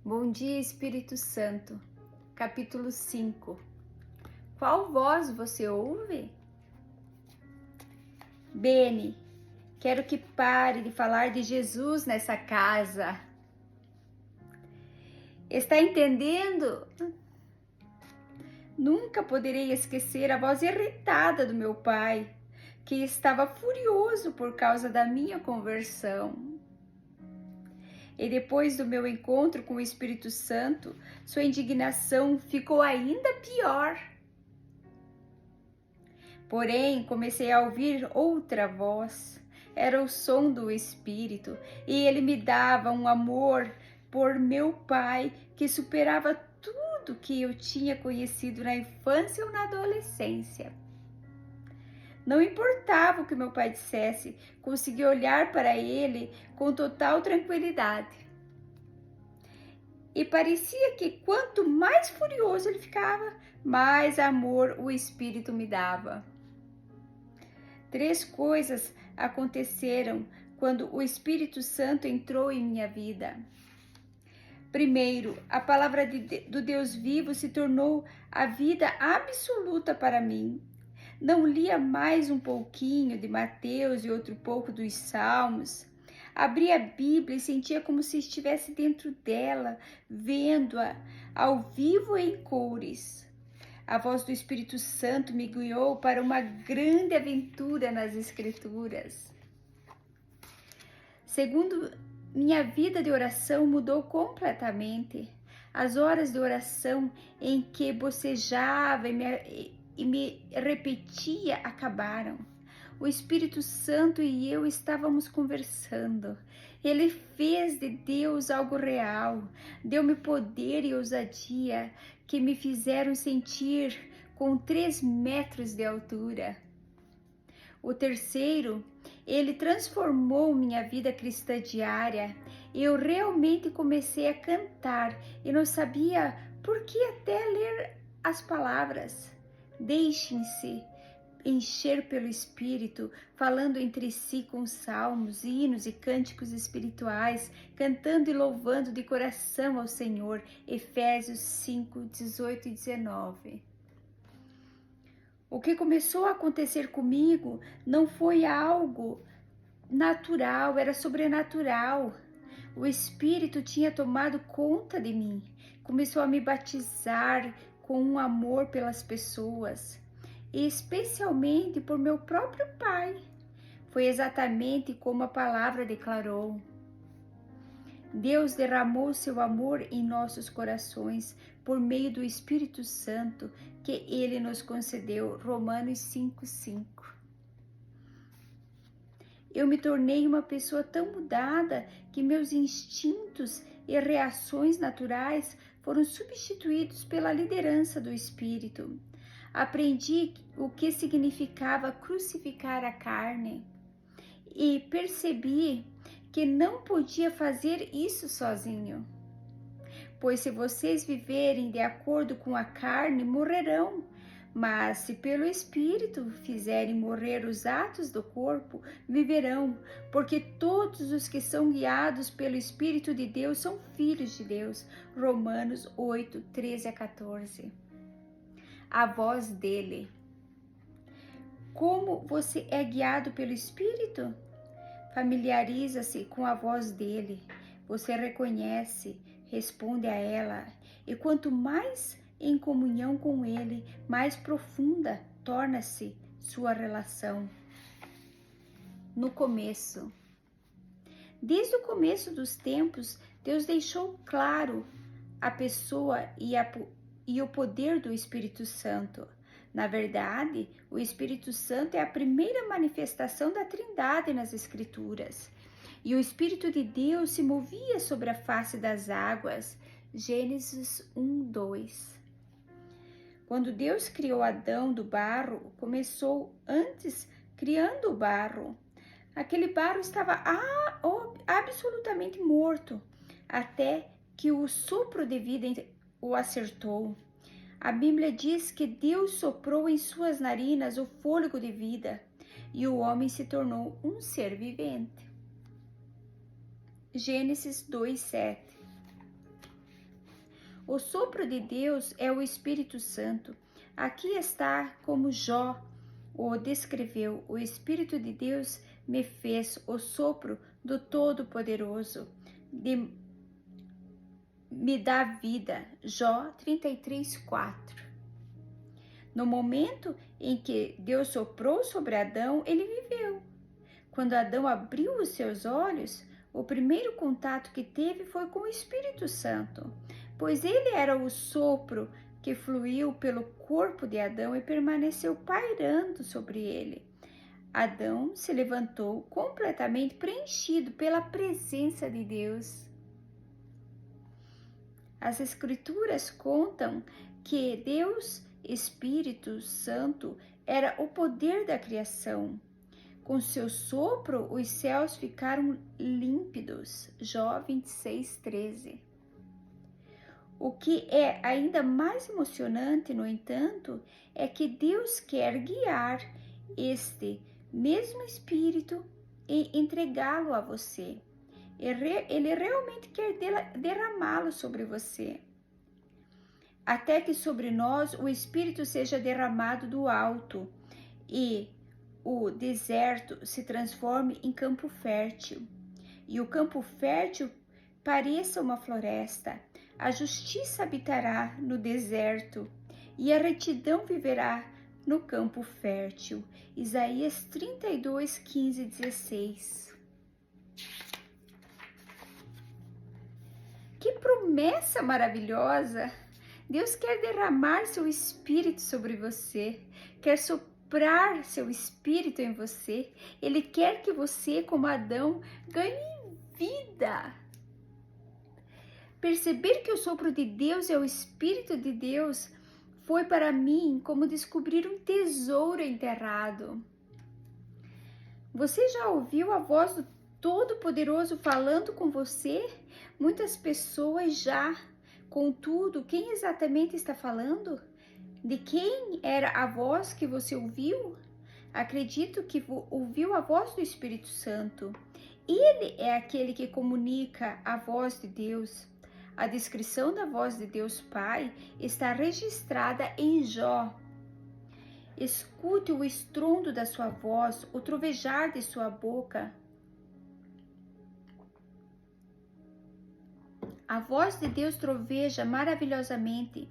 Bom dia, Espírito Santo. Capítulo 5. Qual voz você ouve? Beni, quero que pare de falar de Jesus nessa casa. Está entendendo? Nunca poderei esquecer a voz irritada do meu pai, que estava furioso por causa da minha conversão. E depois do meu encontro com o Espírito Santo, sua indignação ficou ainda pior. Porém, comecei a ouvir outra voz. Era o som do Espírito, e ele me dava um amor por meu pai que superava tudo que eu tinha conhecido na infância ou na adolescência. Não importava o que meu pai dissesse, consegui olhar para ele com total tranquilidade. E parecia que quanto mais furioso ele ficava, mais amor o Espírito me dava. 3 coisas aconteceram quando o Espírito Santo entrou em minha vida. Primeiro, a palavra do Deus vivo se tornou a vida absoluta para mim. Não lia mais um pouquinho de Mateus e outro pouco dos Salmos. Abria a Bíblia e sentia como se estivesse dentro dela, vendo-a ao vivo em cores. A voz do Espírito Santo me guiou para uma grande aventura nas Escrituras. Segundo, minha vida de oração mudou completamente. As horas de oração em que bocejava e me repetia acabaram. O Espírito Santo e eu estávamos conversando. Ele fez de Deus algo real, deu-me poder e ousadia que me fizeram sentir com 3 metros de altura. O terceiro, ele transformou minha vida cristã diária. Eu realmente comecei a cantar e não sabia por que até ler as palavras. Deixem-se encher pelo Espírito, falando entre si com salmos, hinos e cânticos espirituais, cantando e louvando de coração ao Senhor. Efésios 5, 18 e 19. O que começou a acontecer comigo não foi algo natural, era sobrenatural. O Espírito tinha tomado conta de mim, começou a me batizar com um amor pelas pessoas, e especialmente por meu próprio pai. Foi exatamente como a palavra declarou. Deus derramou seu amor em nossos corações por meio do Espírito Santo que ele nos concedeu. Romanos 5:5. Eu me tornei uma pessoa tão mudada que meus instintos e reações naturais foram substituídos pela liderança do Espírito. Aprendi o que significava crucificar a carne e percebi que não podia fazer isso sozinho. Pois se vocês viverem de acordo com a carne, morrerão. Mas se pelo Espírito fizerem morrer os atos do corpo, viverão, porque todos os que são guiados pelo Espírito de Deus são filhos de Deus. Romanos 8, 13 a 14. A voz dele. Como você é guiado pelo Espírito? Familiariza-se com a voz dele. Você reconhece, responde a ela, e quanto mais em comunhão com ele, mais profunda torna-se sua relação. No começo. Desde o começo dos tempos, Deus deixou claro a pessoa e o poder do Espírito Santo. Na verdade, o Espírito Santo é a primeira manifestação da Trindade nas Escrituras. E o Espírito de Deus se movia sobre a face das águas. Gênesis 1:2. Quando Deus criou Adão do barro, começou antes criando o barro. Aquele barro estava absolutamente morto, até que o sopro de vida o acertou. A Bíblia diz que Deus soprou em suas narinas o fôlego de vida e o homem se tornou um ser vivente. Gênesis 2:7. O sopro de Deus é o Espírito Santo. Aqui está como Jó o descreveu: o Espírito de Deus me fez o sopro do Todo-Poderoso, me dá vida. Jó 33:4. No momento em que Deus soprou sobre Adão, ele viveu. Quando Adão abriu os seus olhos, o primeiro contato que teve foi com o Espírito Santo, pois ele era o sopro que fluiu pelo corpo de Adão e permaneceu pairando sobre ele. Adão se levantou completamente preenchido pela presença de Deus. As Escrituras contam que Deus, Espírito Santo, era o poder da criação. Com seu sopro, os céus ficaram límpidos. Jó 26:13. O que é ainda mais emocionante, no entanto, é que Deus quer guiar este mesmo Espírito e entregá-lo a você. Ele realmente quer derramá-lo sobre você, até que sobre nós o Espírito seja derramado do alto e o deserto se transforme em campo fértil, e o campo fértil pareça uma floresta. A justiça habitará no deserto, e a retidão viverá no campo fértil. Isaías 32:15-16. Que promessa maravilhosa! Deus quer derramar seu Espírito sobre você, quer soprar seu Espírito em você. Ele quer que você, como Adão, ganhe vida. Perceber que o sopro de Deus é o Espírito de Deus foi para mim como descobrir um tesouro enterrado. Você já ouviu a voz do Todo-Poderoso falando com você? Muitas pessoas já. Contudo, quem exatamente está falando? De quem era a voz que você ouviu? Acredito que ouviu a voz do Espírito Santo. Ele é aquele que comunica a voz de Deus. A descrição da voz de Deus Pai está registrada em Jó. Escute o estrondo da sua voz, o trovejar de sua boca. A voz de Deus troveja maravilhosamente.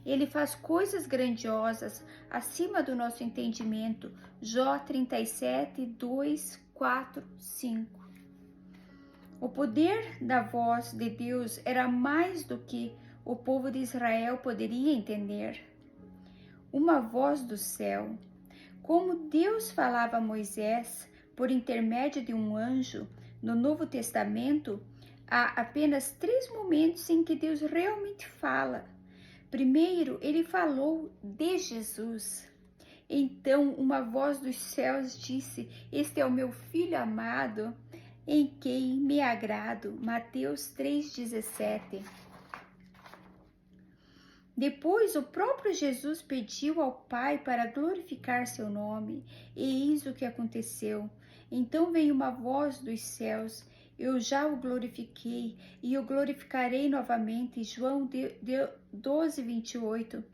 Ele faz coisas grandiosas acima do nosso entendimento. Jó 37:2-4-5. O poder da voz de Deus era mais do que o povo de Israel poderia entender. Uma voz do céu. Como Deus falava a Moisés por intermédio de um anjo no Novo Testamento, há apenas 3 momentos em que Deus realmente fala. Primeiro, ele falou de Jesus. Então, uma voz dos céus disse: "Este é o meu filho amado, em quem me agrado." Mateus 3:17. Depois, o próprio Jesus pediu ao Pai para glorificar seu nome, e eis o que aconteceu. Então veio uma voz dos céus: "Eu já o glorifiquei e o glorificarei novamente." João 12:28.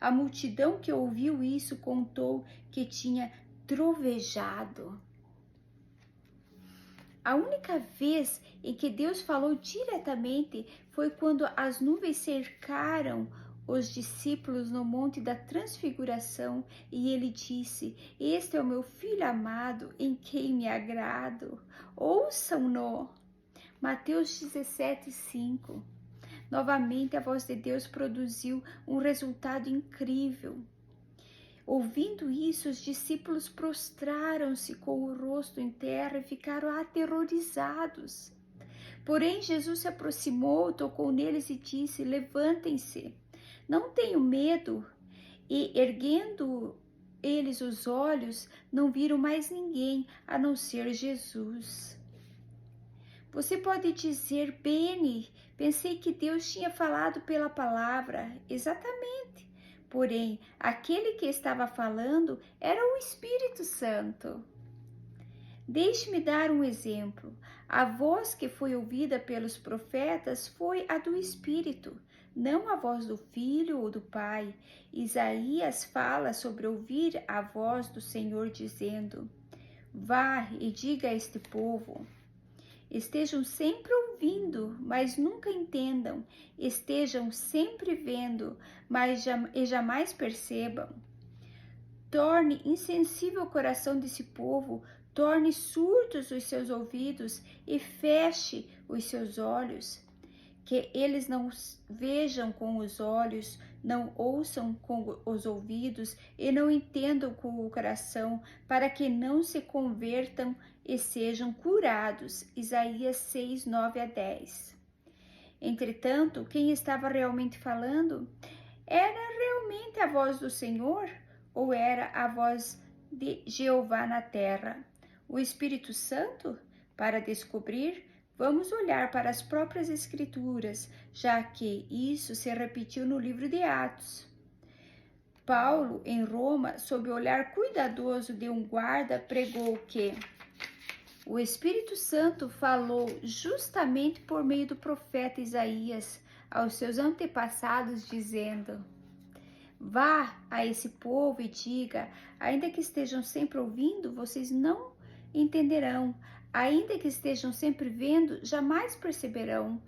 A multidão que ouviu isso contou que tinha trovejado. A única vez em que Deus falou diretamente foi quando as nuvens cercaram os discípulos no Monte da Transfiguração e ele disse: "Este é o meu filho amado, em quem me agrado. Ouçam-no." Mateus 17:5. Novamente a voz de Deus produziu um resultado incrível. Ouvindo isso, os discípulos prostraram-se com o rosto em terra e ficaram aterrorizados. Porém, Jesus se aproximou, tocou neles e disse: "Levantem-se, não tenham medo." E, erguendo eles os olhos, não viram mais ninguém a não ser Jesus. Você pode dizer: "Beni, pensei que Deus tinha falado pela palavra." Exatamente. Porém, aquele que estava falando era o Espírito Santo. Deixe-me dar um exemplo. A voz que foi ouvida pelos profetas foi a do Espírito, não a voz do Filho ou do Pai. Isaías fala sobre ouvir a voz do Senhor dizendo: Vá e diga a este povo. Estejam sempre ouvindo, mas nunca entendam. Estejam sempre vendo, mas jamais percebam. Torne insensível o coração desse povo, torne surdos os seus ouvidos e feche os seus olhos. Que eles não vejam com os olhos, não ouçam com os ouvidos e não entendam com o coração, para que não se convertam e sejam curados. Isaías 6, 9 a 10. Entretanto, quem estava realmente falando? Era realmente a voz do Senhor ou era a voz de Jeová na terra? O Espírito Santo? Para descobrir, vamos olhar para as próprias Escrituras, já que isso se repetiu no livro de Atos. Paulo, em Roma, sob o olhar cuidadoso de um guarda, pregou que o Espírito Santo falou justamente por meio do profeta Isaías aos seus antepassados, dizendo: Vá a esse povo e diga, ainda que estejam sempre ouvindo, vocês não entenderão. Ainda que estejam sempre vendo, jamais perceberão,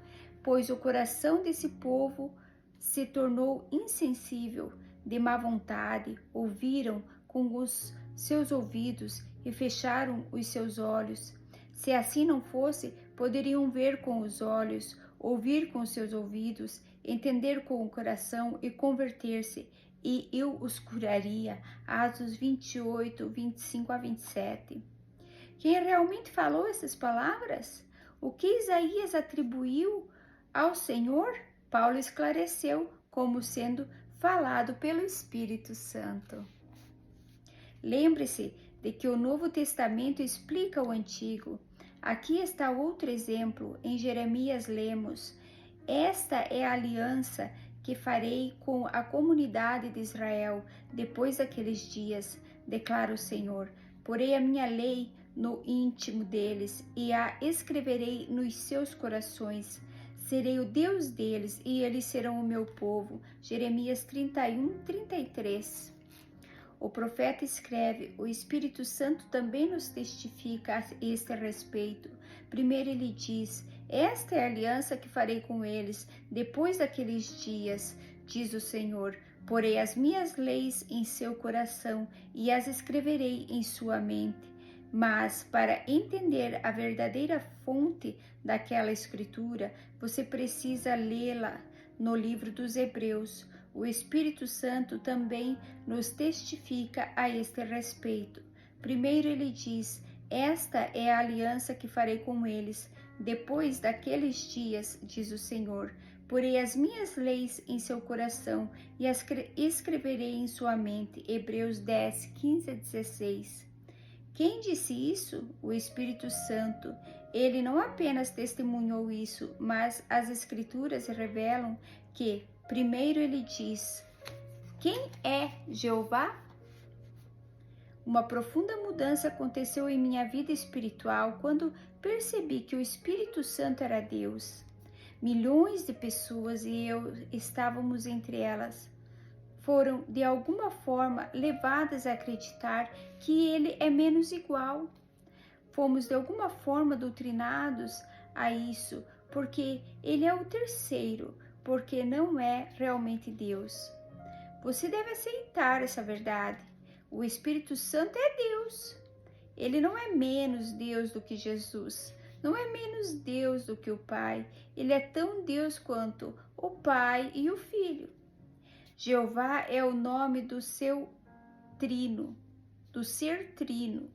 pois o coração desse povo se tornou insensível, de má vontade, ouviram com os seus ouvidos e fecharam os seus olhos. Se assim não fosse, poderiam ver com os olhos, ouvir com os seus ouvidos, entender com o coração e converter-se, e eu os curaria. Atos 28, 25 a 27. Quem realmente falou essas palavras? O que Isaías atribuiu ao Senhor? Paulo esclareceu como sendo falado pelo Espírito Santo. Lembre-se de que o Novo Testamento explica o Antigo. Aqui está outro exemplo. Em Jeremias lemos: Esta é a aliança que farei com a comunidade de Israel depois daqueles dias, declara o Senhor. Porei a minha lei no íntimo deles e a escreverei nos seus corações. Serei o Deus deles e eles serão o meu povo. Jeremias 31, 33. O profeta escreve: o Espírito Santo também nos testifica a este respeito. Primeiro ele diz: esta é a aliança que farei com eles depois daqueles dias, diz o Senhor. Porei as minhas leis em seu coração e as escreverei em sua mente. Mas, para entender a verdadeira fonte daquela escritura, você precisa lê-la no livro dos Hebreus. O Espírito Santo também nos testifica a este respeito. Primeiro ele diz: esta é a aliança que farei com eles. Depois daqueles dias, diz o Senhor, porei as minhas leis em seu coração e as escreverei em sua mente. Hebreus 10, 15 a 16. Quem disse isso? O Espírito Santo. Ele não apenas testemunhou isso, mas as Escrituras revelam que, primeiro ele diz: quem é Jeová? Uma profunda mudança aconteceu em minha vida espiritual quando percebi que o Espírito Santo era Deus. Milhões de pessoas e eu estávamos entre elas. Foram, de alguma forma, levadas a acreditar que ele é menos igual. Fomos, de alguma forma, doutrinados a isso, porque ele é o terceiro, porque não é realmente Deus. Você deve aceitar essa verdade. O Espírito Santo é Deus. Ele não é menos Deus do que Jesus. Não é menos Deus do que o Pai. Ele é tão Deus quanto o Pai e o Filho. Jeová é o nome do seu trino, do ser trino.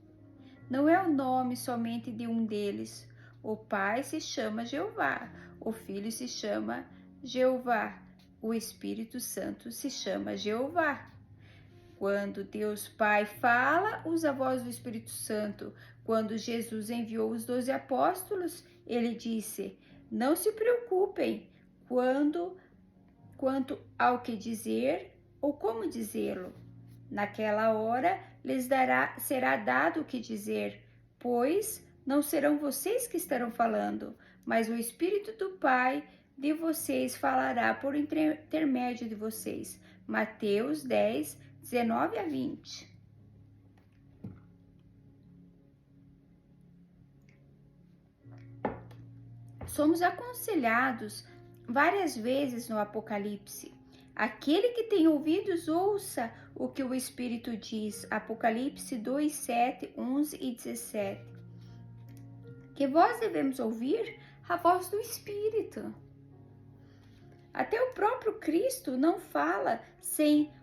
Não é o nome somente de um deles. O Pai se chama Jeová, o Filho se chama Jeová, o Espírito Santo se chama Jeová. Quando Deus Pai fala, usa a voz do Espírito Santo. Quando Jesus enviou os 12 apóstolos, ele disse: não se preocupem quanto ao que dizer ou como dizê-lo. Naquela hora lhes será dado o que dizer, pois Não serão vocês que estarão falando, mas o Espírito do Pai de vocês falará por intermédio de vocês. Mateus 10, 19 a 20. Somos aconselhados várias vezes no Apocalipse. Aquele que tem ouvidos, ouça o que o Espírito diz. Apocalipse 2, 7, 11 e 17. Que voz devemos ouvir? A voz do Espírito. Até o próprio Cristo não fala sem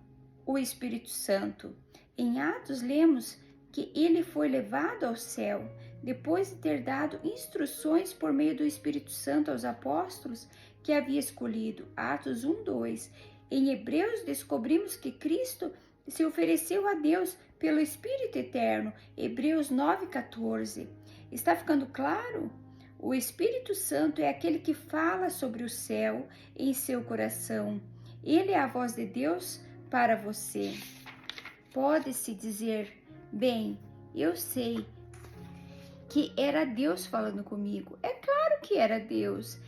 o Espírito Santo. Em Atos lemos que ele foi levado ao céu, depois de ter dado instruções por meio do Espírito Santo aos apóstolos que havia escolhido. Atos 1, 2. Em Hebreus descobrimos que Cristo se ofereceu a Deus pelo Espírito Eterno. Hebreus 9, 14. Está ficando claro? O Espírito Santo é aquele que fala sobre o céu em seu coração. Ele é a voz de Deus para você. Pode-se dizer, bem, eu sei que era Deus falando comigo. É claro que era Deus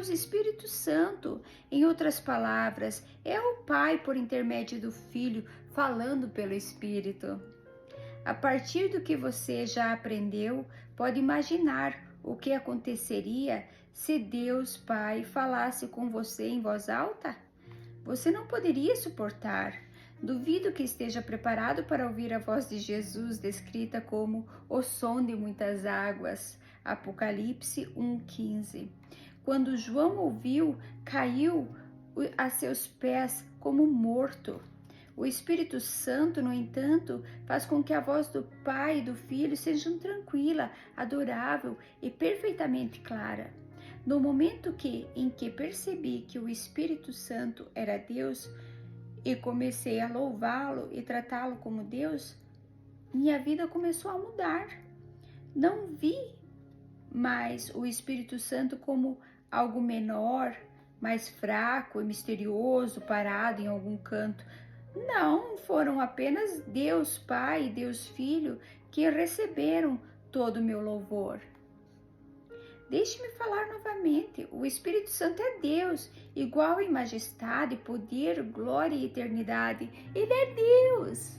Espírito Santo. Em outras palavras, é o Pai por intermédio do Filho falando pelo Espírito. A partir do que você já aprendeu, pode imaginar o que aconteceria se Deus Pai falasse com você em voz alta? Você não poderia suportar. Duvido que esteja preparado para ouvir a voz de Jesus descrita como o som de muitas águas. Apocalipse 1,15. Quando João ouviu, caiu a seus pés como morto. O Espírito Santo, no entanto, faz com que a voz do Pai e do Filho sejam tranquila, adorável e perfeitamente clara. No momento em que percebi que o Espírito Santo era Deus e comecei a louvá-lo e tratá-lo como Deus, minha vida começou a mudar. Não vi mais o Espírito Santo como algo menor, mais fraco e misterioso, parado em algum canto. Não, foram apenas Deus Pai e Deus Filho que receberam todo o meu louvor. Deixe-me falar novamente, o Espírito Santo é Deus, igual em majestade, poder, glória e eternidade. Ele é Deus.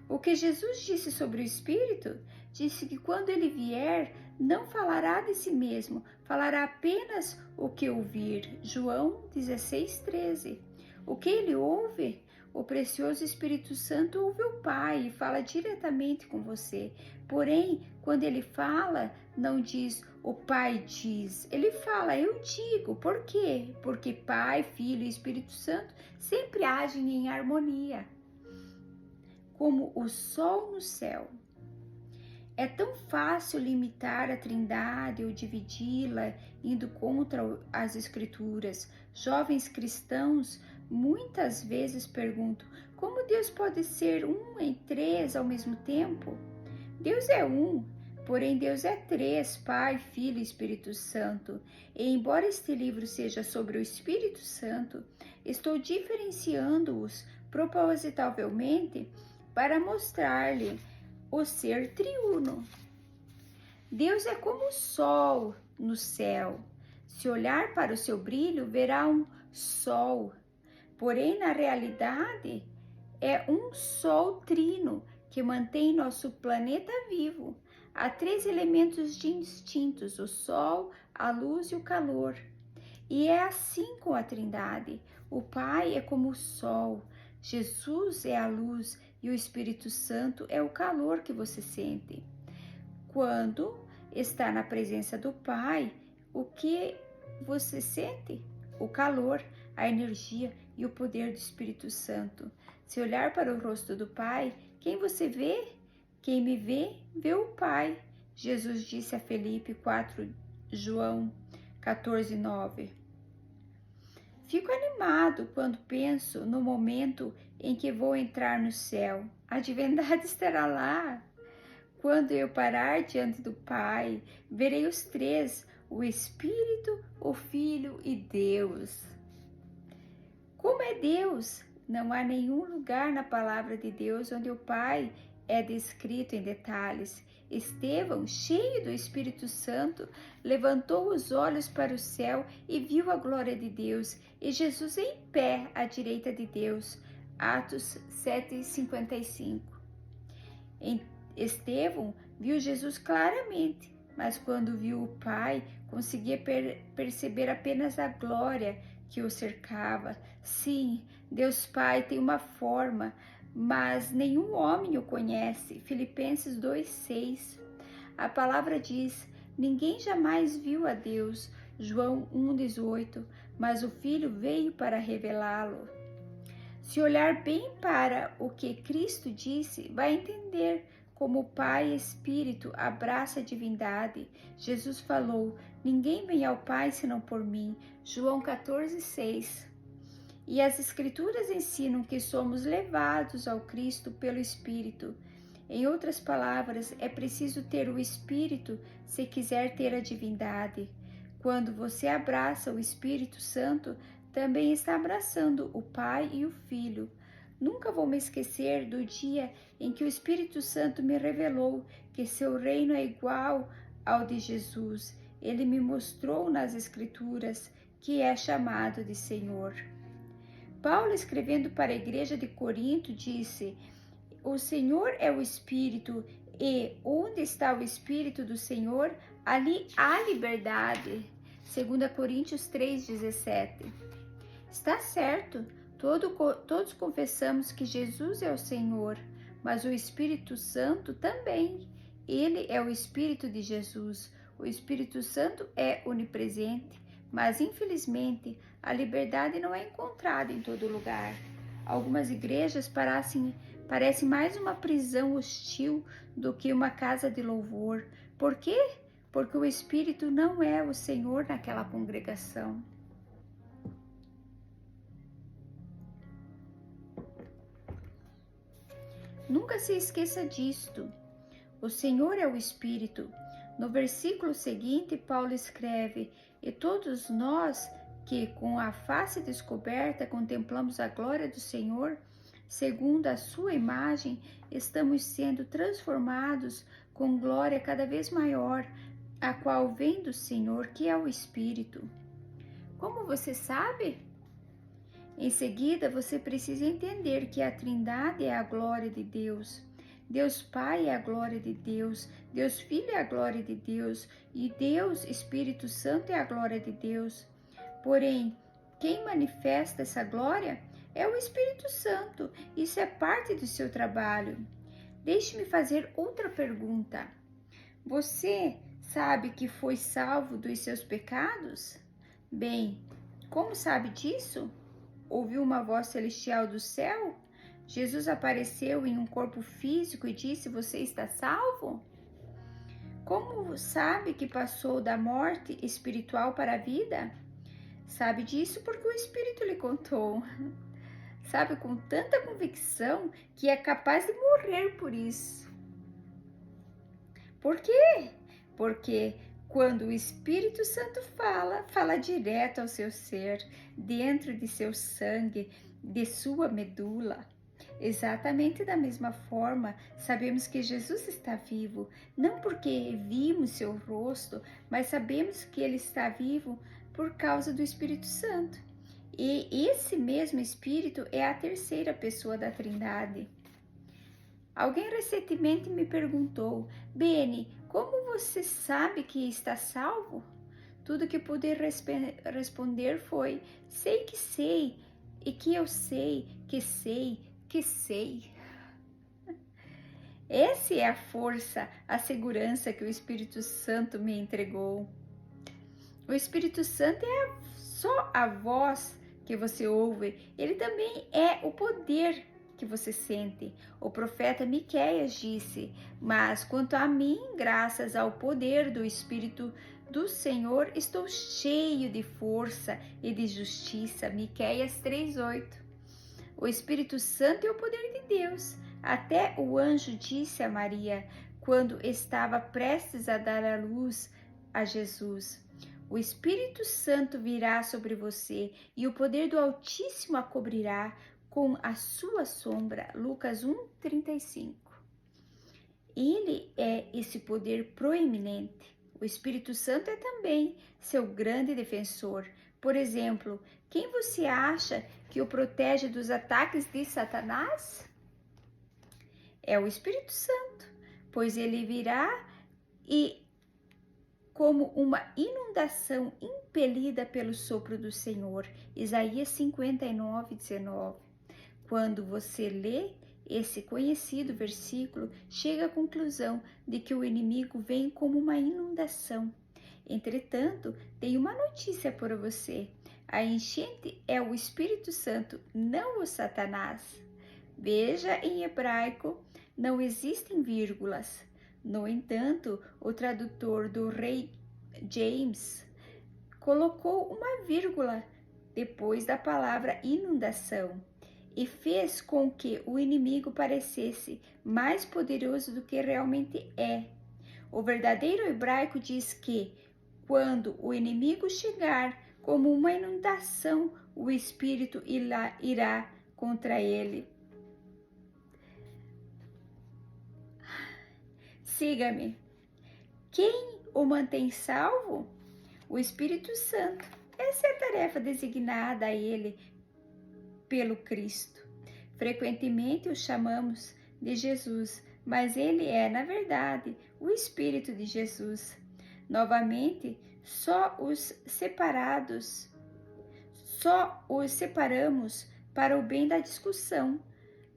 O que Jesus disse sobre o Espírito? Disse que quando ele vier, não falará de si mesmo, falará apenas o que ouvir. João 16, 13. O que ele ouve? O precioso Espírito Santo ouve o Pai e fala diretamente com você. Porém, quando ele fala, não diz o Pai diz. Ele fala, eu digo. Por quê? Porque Pai, Filho e Espírito Santo sempre agem em harmonia, como o sol no céu. É tão fácil limitar a Trindade ou dividi-la indo contra as Escrituras. Jovens cristãos muitas vezes perguntam: como Deus pode ser um em três ao mesmo tempo? Deus é um, porém Deus é três: Pai, Filho e Espírito Santo. E embora este livro seja sobre o Espírito Santo, estou diferenciando-os propositavelmente para mostrar-lhe o ser triuno. Deus é como o sol no céu. Se olhar para o seu brilho, verá um sol. Porém, na realidade, é um sol trino que mantém nosso planeta vivo. Há três elementos distintos: o sol, a luz e o calor. E é assim com a Trindade. O Pai é como o sol, Jesus é a luz e o Espírito Santo é o calor que você sente. Quando está na presença do Pai, o que você sente? O calor, a energia e o poder do Espírito Santo. Se olhar para o rosto do Pai, quem você vê? Quem me vê, vê o Pai. Jesus disse a Felipe 4, João 14, 9. Fico animado quando penso no momento em que vou entrar no céu. A divindade estará lá. Quando eu parar diante do Pai, verei os três, o Espírito, o Filho e Deus. Como é Deus? Não há nenhum lugar na palavra de Deus onde o Pai é descrito em detalhes. Estevão, cheio do Espírito Santo, levantou os olhos para o céu e viu a glória de Deus, e Jesus em pé à direita de Deus. Atos 7:55. Estevão viu Jesus claramente, mas quando viu o Pai, conseguia perceber apenas a glória que o cercava. Sim, Deus Pai tem uma forma, mas nenhum homem o conhece. Filipenses 2:6. A palavra diz: ninguém jamais viu a Deus. João 1:18. Mas o Filho veio para revelá-lo. Se olhar bem para o que Cristo disse, vai entender como o Pai Espírito abraça a divindade. Jesus falou: ninguém vem ao Pai senão por mim. João 14:6. E as Escrituras ensinam que somos levados ao Cristo pelo Espírito. Em outras palavras, é preciso ter o Espírito se quiser ter a divindade. Quando você abraça o Espírito Santo, também está abraçando o Pai e o Filho. Nunca vou me esquecer do dia em que o Espírito Santo me revelou que seu reino é igual ao de Jesus. Ele me mostrou nas Escrituras que é chamado de Senhor. Paulo, escrevendo para a igreja de Corinto, disse: o Senhor é o Espírito, e onde está o Espírito do Senhor, ali há liberdade. 2 Coríntios 3:17. Está certo, todos confessamos que Jesus é o Senhor, mas o Espírito Santo também. Ele é o Espírito de Jesus. O Espírito Santo é onipresente, mas infelizmente a liberdade não é encontrada em todo lugar. Algumas igrejas parecem mais uma prisão hostil do que uma casa de louvor. Por quê? Porque o Espírito não é o Senhor naquela congregação. Nunca se esqueça disto. O Senhor é o Espírito. No versículo seguinte, Paulo escreve: e todos nós que com a face descoberta contemplamos a glória do Senhor, segundo a sua imagem, estamos sendo transformados com glória cada vez maior, a qual vem do Senhor, que é o Espírito. Como você sabe? Em seguida, você precisa entender que a Trindade é a glória de Deus. Deus Pai é a glória de Deus, Deus Filho é a glória de Deus e Deus Espírito Santo é a glória de Deus. Porém, quem manifesta essa glória é o Espírito Santo. Isso é parte do seu trabalho. Deixe-me fazer outra pergunta. Você sabe que foi salvo dos seus pecados? Bem, como sabe disso? Ouviu uma voz celestial do céu? Jesus apareceu em um corpo físico e disse: você está salvo? Como sabe que passou da morte espiritual para a vida? Sabe disso porque o Espírito lhe contou. Sabe com tanta convicção que é capaz de morrer por isso. Por quê? Porque quando o Espírito Santo fala direto ao seu ser, dentro de seu sangue, de sua medula. Exatamente da mesma forma, sabemos que Jesus está vivo, não porque vimos seu rosto, mas sabemos que ele está vivo por causa do Espírito Santo. E esse mesmo Espírito é a terceira pessoa da Trindade. Alguém recentemente me perguntou: Beni, como você sabe que está salvo? Tudo que pude responder foi: sei que sei, e que eu sei, que sei, que sei. Essa é a força, a segurança que o Espírito Santo me entregou. O Espírito Santo é só a voz que você ouve, ele também é o poder que você sente. O profeta Miqueias disse: mas quanto a mim, graças ao poder do Espírito do Senhor, estou cheio de força e de justiça. Miqueias 3:8. O Espírito Santo é o poder de Deus. Até o anjo disse a Maria, quando estava prestes a dar à luz a Jesus: o Espírito Santo virá sobre você e o poder do Altíssimo a cobrirá com a sua sombra. Lucas 1:35. Ele é esse poder proeminente. O Espírito Santo é também seu grande defensor. Por exemplo, quem você acha que o protege dos ataques de Satanás? É o Espírito Santo, pois ele virá e como uma inundação impelida pelo sopro do Senhor. Isaías 59:19. Quando você lê esse conhecido versículo, chega à conclusão de que o inimigo vem como uma inundação. Entretanto, tenho uma notícia para você. A enchente é o Espírito Santo, não o Satanás. Veja, em hebraico não existem vírgulas. No entanto, o tradutor do Rei James colocou uma vírgula depois da palavra inundação e fez com que o inimigo parecesse mais poderoso do que realmente é. O verdadeiro hebraico diz que, quando o inimigo chegar como uma inundação, o Espírito irá contra ele. Siga-me. Quem o mantém salvo? O Espírito Santo. Essa é a tarefa designada a ele pelo Cristo. Frequentemente o chamamos de Jesus, mas ele é, na verdade, o Espírito de Jesus. Novamente, só os separamos para o bem da discussão,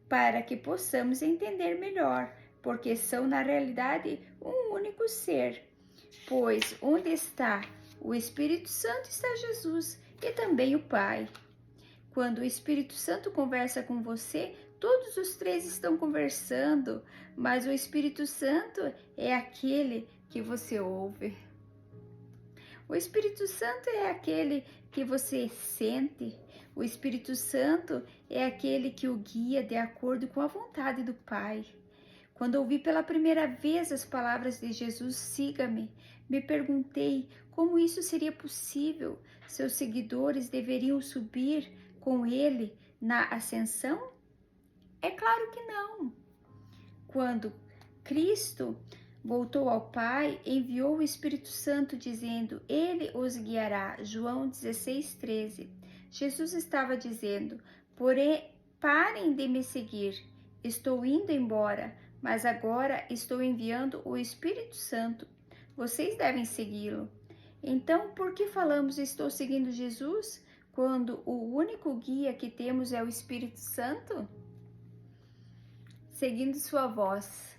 para que possamos entender melhor, porque são na realidade um único ser. Pois onde está o Espírito Santo está Jesus e também o Pai. Quando o Espírito Santo conversa com você, todos os três estão conversando, mas o Espírito Santo é aquele que você ouve. O Espírito Santo é aquele que você sente. O Espírito Santo é aquele que o guia de acordo com a vontade do Pai. Quando ouvi pela primeira vez as palavras de Jesus, siga-me, me perguntei como isso seria possível. Seus seguidores deveriam subir com ele na ascensão? É claro que não. Quando Cristo voltou ao Pai, enviou o Espírito Santo dizendo, ele os guiará. João 16:13. Jesus estava dizendo, porém, parem de me seguir. Estou indo embora, mas agora estou enviando o Espírito Santo. Vocês devem segui-lo. Então, por que falamos estou seguindo Jesus, quando o único guia que temos é o Espírito Santo? Seguindo sua voz.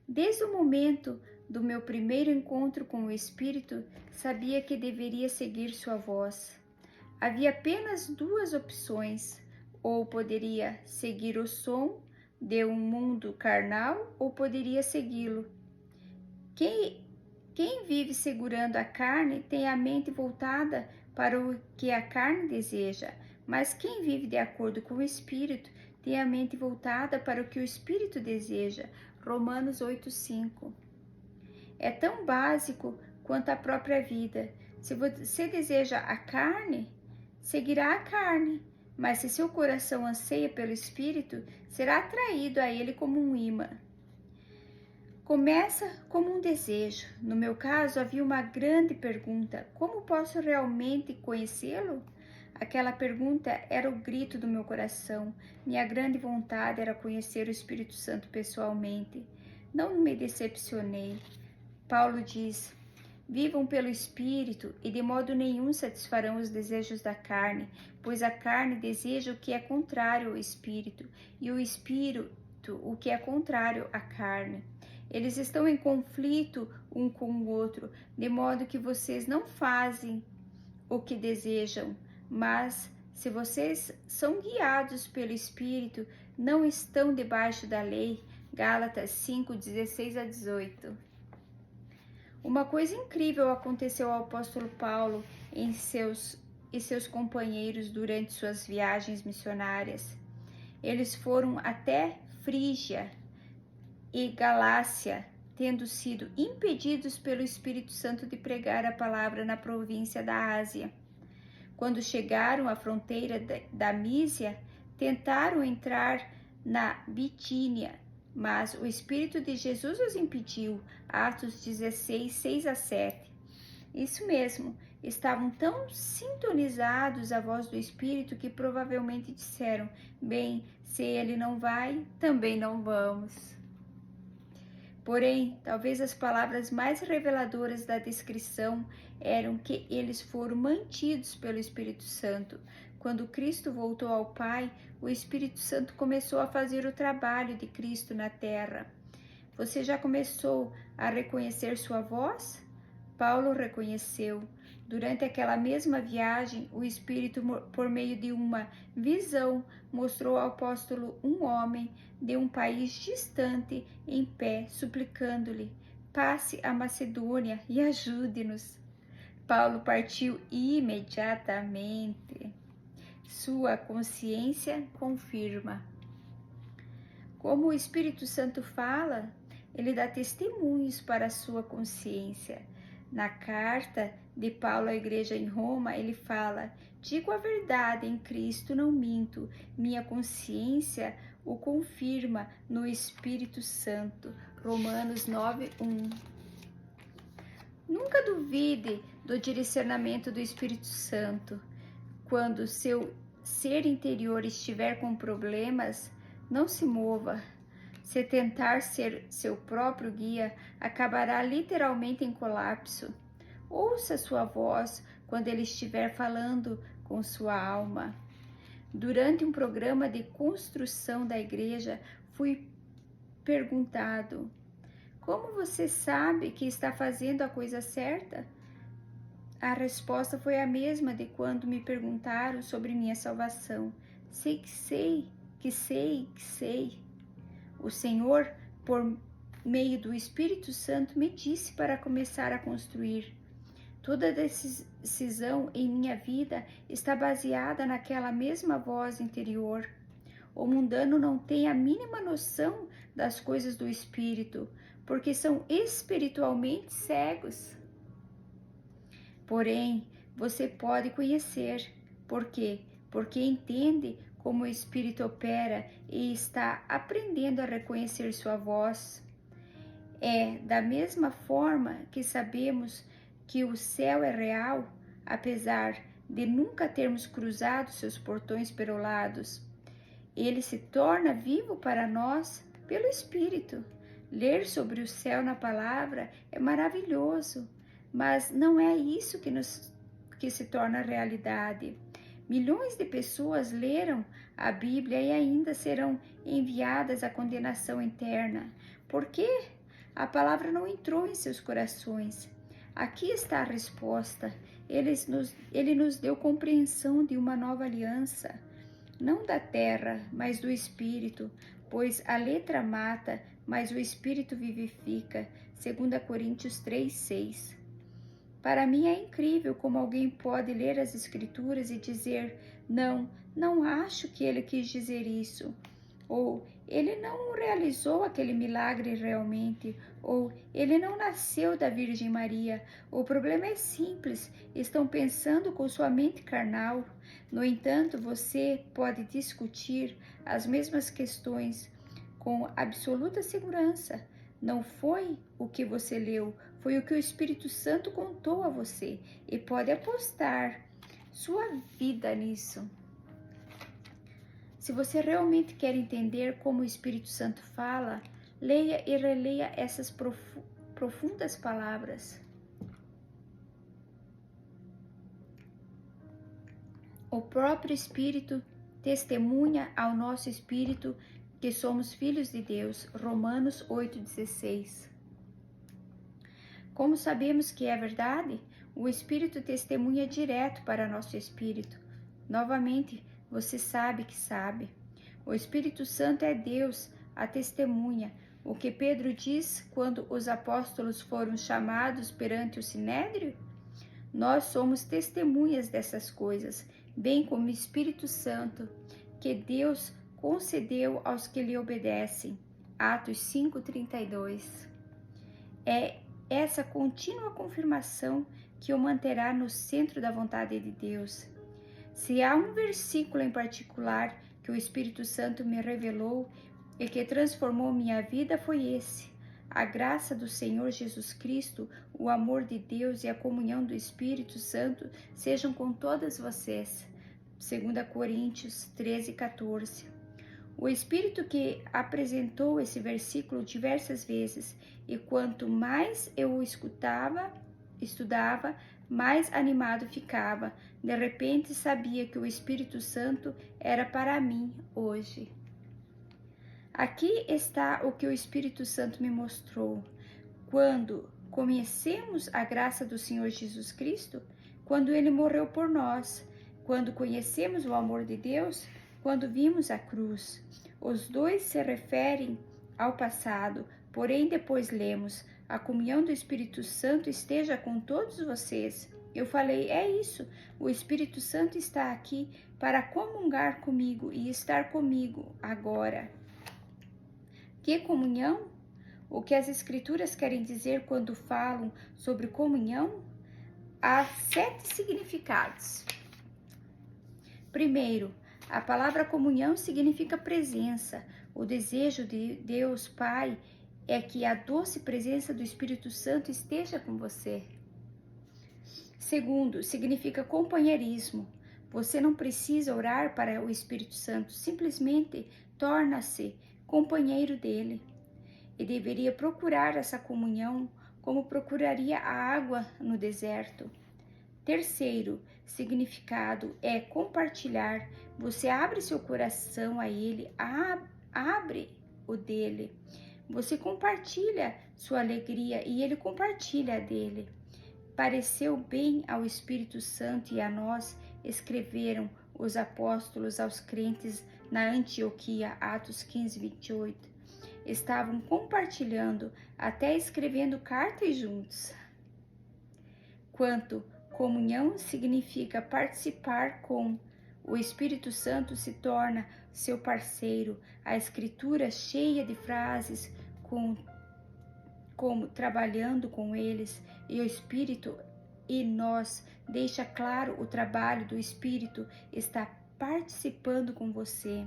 Desde o momento do meu primeiro encontro com o Espírito, sabia que deveria seguir sua voz. Havia apenas duas opções, ou poderia seguir o som de um mundo carnal, ou poderia segui-lo. Quem vive segurando a carne tem a mente voltada para o que a carne deseja, mas quem vive de acordo com o Espírito tem a mente voltada para o que o Espírito deseja. Romanos 8:5. É tão básico quanto a própria vida. Se você deseja a carne, seguirá a carne, mas se seu coração anseia pelo Espírito, será atraído a ele como um imã. Começa como um desejo. No meu caso, havia uma grande pergunta: como posso realmente conhecê-lo? Aquela pergunta era o grito do meu coração. Minha grande vontade era conhecer o Espírito Santo pessoalmente. Não me decepcionei. Paulo diz, vivam pelo Espírito e de modo nenhum satisfarão os desejos da carne, pois a carne deseja o que é contrário ao Espírito, e o Espírito o que é contrário à carne. Eles estão em conflito um com o outro, de modo que vocês não fazem o que desejam. Mas, se vocês são guiados pelo Espírito, não estão debaixo da lei. Gálatas 5:16-18. Uma coisa incrível aconteceu ao apóstolo Paulo e seus companheiros durante suas viagens missionárias. Eles foram até Frígia e Galácia, tendo sido impedidos pelo Espírito Santo de pregar a palavra na província da Ásia. Quando chegaram à fronteira da Mísia, tentaram entrar na Bitínia, mas o Espírito de Jesus os impediu. Atos 16, 6 a 7. Isso mesmo, estavam tão sintonizados à voz do Espírito que provavelmente disseram: bem, se ele não vai, também não vamos. Porém, talvez as palavras mais reveladoras da descrição eram que eles foram mantidos pelo Espírito Santo. Quando Cristo voltou ao Pai, o Espírito Santo começou a fazer o trabalho de Cristo na terra. Você já começou a reconhecer sua voz? Paulo reconheceu. Durante aquela mesma viagem, o Espírito, por meio de uma visão, mostrou ao apóstolo um homem de um país distante em pé, suplicando-lhe: passe a Macedônia e ajude-nos. Paulo partiu imediatamente. Sua consciência confirma. Como o Espírito Santo fala, ele dá testemunhos para a sua consciência. Na carta de Paulo à igreja em Roma, ele fala: digo a verdade em Cristo, não minto. Minha consciência o confirma no Espírito Santo. Romanos 9:1. Nunca duvide do discernimento do Espírito Santo. Quando seu ser interior estiver com problemas, não se mova. Se tentar ser seu próprio guia, acabará literalmente em colapso. Ouça sua voz quando ele estiver falando com sua alma. Durante um programa de construção da igreja, fui perguntado: como você sabe que está fazendo a coisa certa? A resposta foi a mesma de quando me perguntaram sobre minha salvação. Sei que sei, que sei, que sei. O Senhor, por meio do Espírito Santo, me disse para começar a construir. Toda decisão em minha vida está baseada naquela mesma voz interior. O mundano não tem a mínima noção das coisas do Espírito, porque são espiritualmente cegos. Porém, você pode conhecer. Por quê? Porque entende como o Espírito opera e está aprendendo a reconhecer sua voz. É da mesma forma que sabemos que o céu é real, apesar de nunca termos cruzado seus portões perolados. Ele se torna vivo para nós pelo Espírito. Ler sobre o céu na palavra é maravilhoso, mas não é isso que se torna realidade. Milhões de pessoas leram a Bíblia e ainda serão enviadas à condenação eterna. Por quê? A palavra não entrou em seus corações. Aqui está a resposta. Ele nos deu compreensão de uma nova aliança, não da terra, mas do Espírito, pois a letra mata, mas o Espírito vivifica. 2 Coríntios 3:6. Para mim é incrível como alguém pode ler as Escrituras e dizer: não acho que ele quis dizer isso. Ou ele não realizou aquele milagre realmente. Ou ele não nasceu da Virgem Maria. O problema é simples, estão pensando com sua mente carnal. No entanto, você pode discutir as mesmas questões com absoluta segurança. Não foi o que você leu, foi o que o Espírito Santo contou a você, e pode apostar sua vida nisso. Se você realmente quer entender como o Espírito Santo fala, leia e releia essas profundas palavras. O próprio Espírito testemunha ao nosso espírito que somos filhos de Deus. Romanos 8:16. Como sabemos que é verdade? O Espírito testemunha direto para nosso espírito. Novamente, você sabe que sabe. O Espírito Santo é Deus, a testemunha. O que Pedro diz quando os apóstolos foram chamados perante o Sinédrio? Nós somos testemunhas dessas coisas, bem como o Espírito Santo, que Deus concedeu aos que lhe obedecem. Atos 5:32. É essa contínua confirmação que o manterá no centro da vontade de Deus. Se há um versículo em particular que o Espírito Santo me revelou, e que transformou minha vida foi esse: a graça do Senhor Jesus Cristo, o amor de Deus e a comunhão do Espírito Santo sejam com todas vocês. 2 Coríntios 13:14. O Espírito que apresentou esse versículo diversas vezes, e quanto mais eu o estudava, mais animado ficava. De repente sabia que o Espírito Santo era para mim hoje. Aqui está o que o Espírito Santo me mostrou. Quando conhecemos a graça do Senhor Jesus Cristo, quando Ele morreu por nós, quando conhecemos o amor de Deus, quando vimos a cruz. Os dois se referem ao passado, porém depois lemos: a comunhão do Espírito Santo esteja com todos vocês. Eu falei, é isso, o Espírito Santo está aqui para comungar comigo e estar comigo agora. Que comunhão? O que as Escrituras querem dizer quando falam sobre comunhão? Há 7 significados. Primeiro, a palavra comunhão significa presença. O desejo de Deus Pai é que a doce presença do Espírito Santo esteja com você. Segundo, significa companheirismo. Você não precisa orar para o Espírito Santo, simplesmente torna-se companheiro dele. E deveria procurar essa comunhão como procuraria a água no deserto. Terceiro significado é compartilhar. Você abre seu coração a ele, abre o dele. Você compartilha sua alegria e ele compartilha a dele. Pareceu bem ao Espírito Santo e a nós, escreveram os apóstolos aos crentes na Antioquia, Atos 15:28. Estavam compartilhando, até escrevendo cartas juntos. Quanto comunhão significa participar com, o Espírito Santo se torna seu parceiro. A Escritura cheia de frases como trabalhando com eles, e o Espírito e nós deixa claro o trabalho do Espírito está participando com você.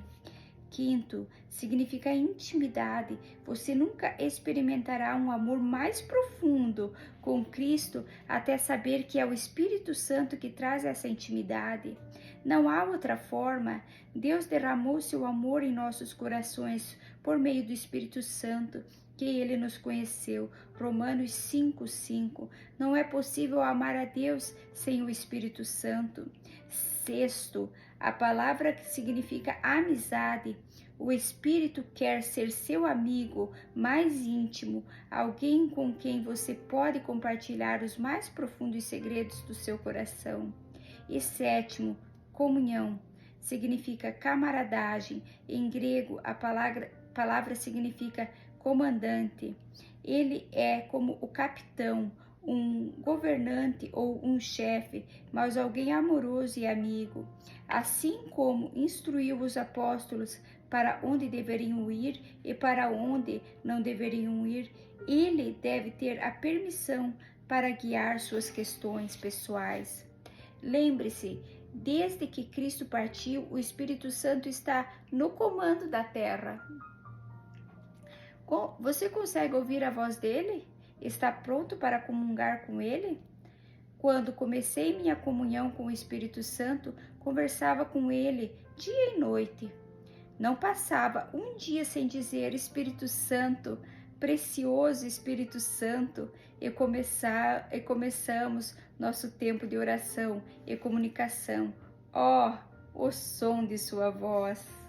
Quinto, significa intimidade. Você nunca experimentará um amor mais profundo com Cristo até saber que é o Espírito Santo que traz essa intimidade. Não há outra forma. Deus derramou seu amor em nossos corações por meio do Espírito Santo, que ele nos conheceu. Romanos 5:5. Não é possível amar a Deus sem o Espírito Santo. Sexto, a palavra que significa amizade. O Espírito quer ser seu amigo mais íntimo, alguém com quem você pode compartilhar os mais profundos segredos do seu coração. E sétimo, comunhão. Significa camaradagem. Em grego, a palavra significa comandante. Ele é como o capitão, um governante ou um chefe, mas alguém amoroso e amigo. Assim como instruiu os apóstolos para onde deveriam ir e para onde não deveriam ir, ele deve ter a permissão para guiar suas questões pessoais. Lembre-se, desde que Cristo partiu, o Espírito Santo está no comando da terra. Você consegue ouvir a voz dele? Está pronto para comungar com ele? Quando comecei minha comunhão com o Espírito Santo, conversava com ele dia e noite. Não passava um dia sem dizer Espírito Santo, precioso Espírito Santo, e começamos nosso tempo de oração e comunicação. Oh, o som de sua voz!